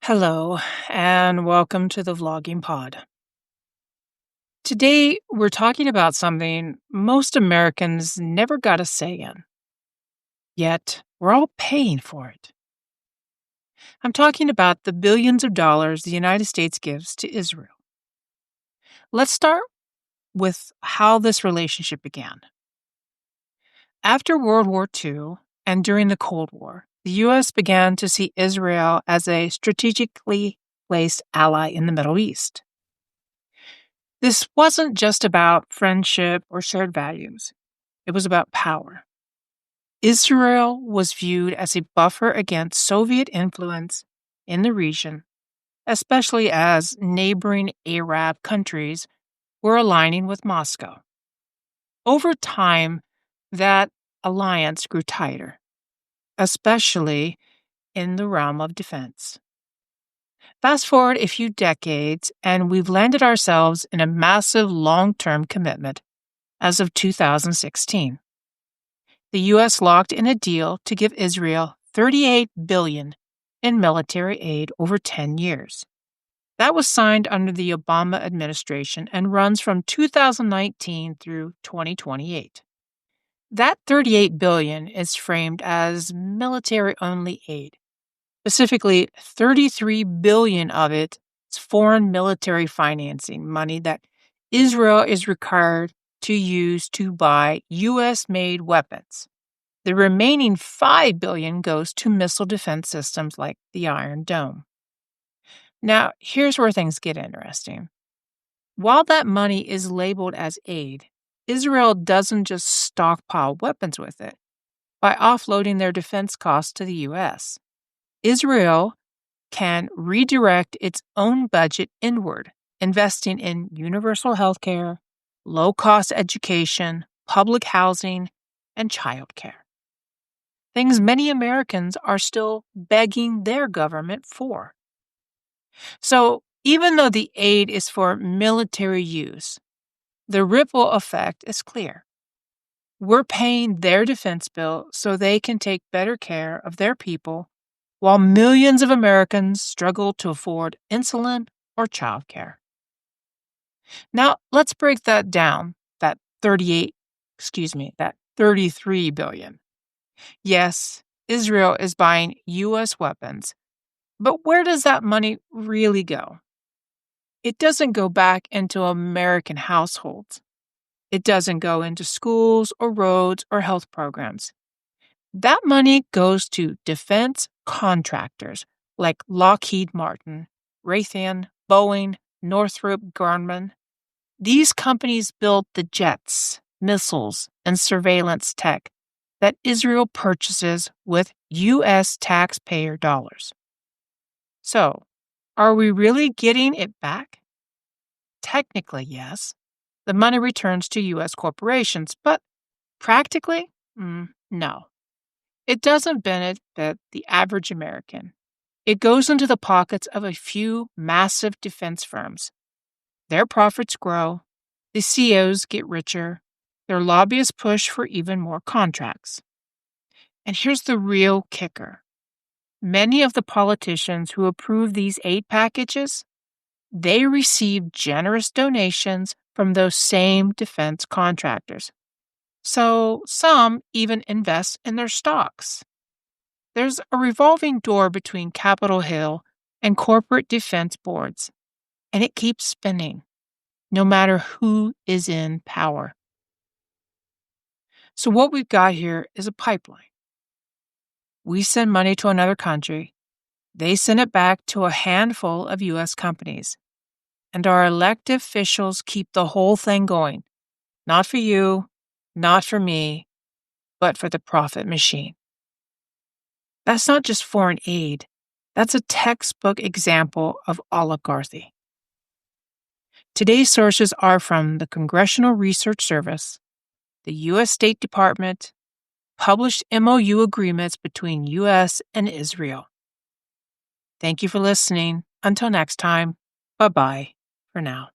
Hello, and welcome to the Vlogging Pod. Today, we're talking about something most Americans never got a say in, yet we're all paying for it. I'm talking about the billions of dollars the United States gives to Israel. Let's start with how this relationship began. After World War II and during the Cold War, the U.S. began to see Israel as a strategically placed ally in the Middle East. This wasn't just about friendship or shared values. It was about power. Israel was viewed as a buffer against Soviet influence in the region, especially as neighboring Arab countries were aligning with Moscow. Over time, that alliance grew tighter, especially in the realm of defense. Fast forward a few decades, and we've landed ourselves in a massive long-term commitment as of 2016. The U.S. locked in a deal to give Israel $38 billion in military aid over 10 years. That was signed under the Obama administration and runs from 2019 through 2028. That $38 billion is framed as military-only aid. Specifically, $33 billion of it is foreign military financing money that Israel is required to use to buy U.S.-made weapons. The remaining $5 billion goes to missile defense systems like the Iron Dome. Now, here's where things get interesting. While that money is labeled as aid, Israel doesn't just stockpile weapons with it by offloading their defense costs to the U.S. Israel can redirect its own budget inward, investing in universal health care, low-cost education, public housing, and childcare. Things many Americans are still begging their government for. So, even though the aid is for military use, the ripple effect is clear. We're paying their defense bill so they can take better care of their people while millions of Americans struggle to afford insulin or childcare. Now, let's break that down, that 33 billion. Yes, Israel is buying U.S. weapons, but where does that money really go? It doesn't go back into American households. It doesn't go into schools or roads or health programs. That money goes to defense contractors like Lockheed Martin, Raytheon, Boeing, Northrop Grumman. These companies build the jets, missiles, and surveillance tech that Israel purchases with U.S. taxpayer dollars. So, are we really getting it back? Technically, yes. The money returns to U.S. corporations, but practically, no. It doesn't benefit the average American. It goes into the pockets of a few massive defense firms. Their profits grow, the CEOs get richer, their lobbyists push for even more contracts. And here's the real kicker. Many of the politicians who approve these aid packages, they receive generous donations from those same defense contractors. So some even invest in their stocks. There's a revolving door between Capitol Hill and corporate defense boards, and it keeps spinning, no matter who is in power. So what we've got here is a pipeline. We send money to another country, they send it back to a handful of U.S. companies, and our elected officials keep the whole thing going, not for you, not for me, but for the profit machine. That's not just foreign aid. That's a textbook example of oligarchy. Today's sources are from the Congressional Research Service, the U.S. State Department, published MOU agreements between U.S. and Israel. Thank you for listening. Until next time, bye-bye for now.